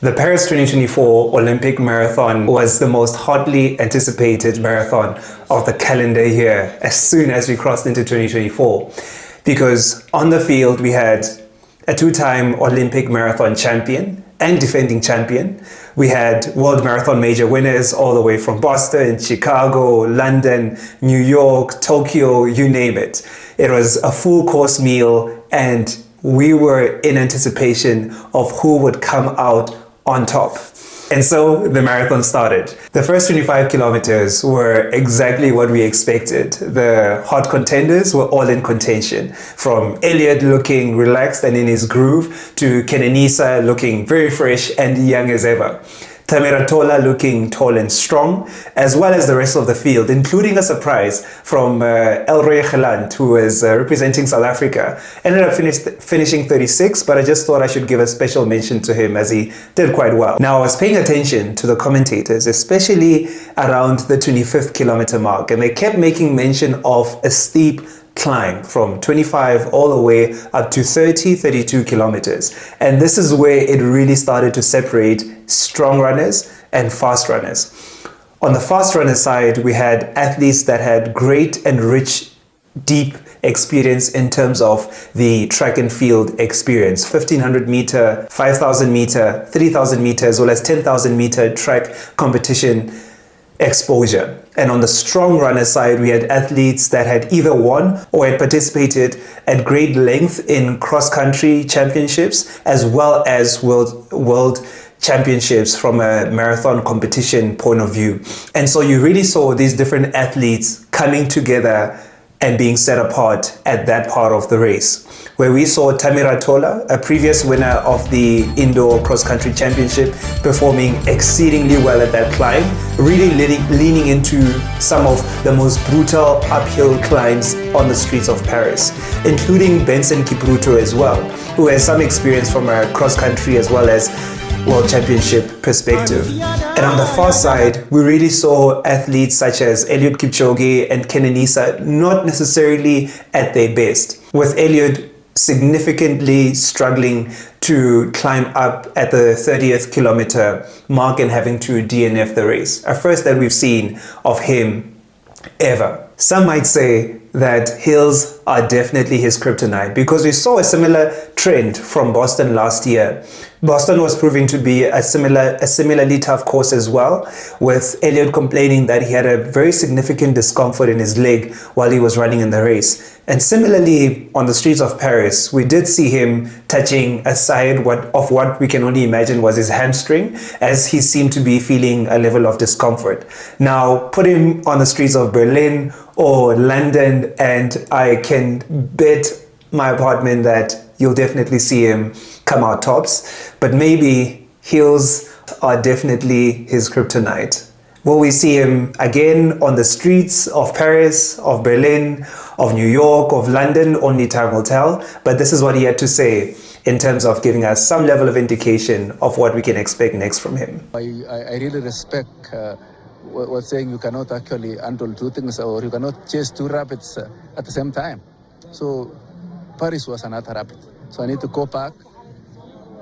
The Paris 2024 Olympic Marathon was the most hotly anticipated marathon of the calendar year as soon as we crossed into 2024. Because on the field we had a two-time Olympic marathon champion and defending champion. We had World Marathon major winners all the way from Boston, Chicago, London, New York, Tokyo, you name it. It was a full course meal and we were in anticipation of who would come out on top. And so the marathon started. The first 25 kilometers were exactly what we expected. The hot contenders were all in contention, from Eliud looking relaxed and in his groove to Kenenisa looking very fresh and young as ever. Tola looking tall and strong, as well as the rest of the field, including a surprise from Elroy Geland, who was representing South Africa. Ended up finishing 36, but I just thought I should give a special mention to him as he did quite well. Now, I was paying attention to the commentators, especially around the 25th kilometer mark, and they kept making mention of a steep climb from 25 all the way up to 32 kilometers. And this is where it really started to separate strong runners and fast runners. On the fast runner side, we had athletes that had great and rich, deep experience in terms of the track and field experience. 1500 meter, 5000 meter, 3000 meter, as well as 10,000 meter track competition exposure. And on the strong runner side, we had athletes that had either won or had participated at great length in cross-country championships, as well as world championships from a marathon competition point of view. And so you really saw these different athletes coming together and being set apart at that part of the race, where we saw Tola, a previous winner of the Indoor Cross Country Championship, performing exceedingly well at that climb, really leaning into some of the most brutal uphill climbs on the streets of Paris, including Benson Kipruto as well, who has some experience from a cross country as well as World Championship perspective. And on the far side, we really saw athletes such as Eliud Kipchoge and Kenenisa not necessarily at their best, with Eliud significantly struggling to climb up at the 30th kilometer mark and having to DNF the race, a first that we've seen of him ever. Some might say that hills are definitely his kryptonite, because we saw a similar trend from Boston last year. Boston was proving to be a similarly tough course as well, with Eliud complaining that he had a very significant discomfort in his leg while he was running in the race. And similarly, on the streets of Paris, we did see him touching a side of what we can only imagine was his hamstring, as he seemed to be feeling a level of discomfort. Now, put him on the streets of Berlin or London, and I can bet my apartment that you'll definitely see him come out tops. But maybe heels are definitely his kryptonite. Will we see him again on the streets of Paris, of Berlin, of New York, of London? Only time will tell. But this is what he had to say in terms of giving us some level of indication of what we can expect next from him. I really respect what's saying you cannot actually handle two things, or you cannot chase two rabbits at the same time. So Paris was another rabbit. So I need to go back,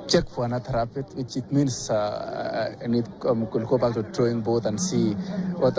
check for another rabbit, which it means I need to go back to the drawing board and see what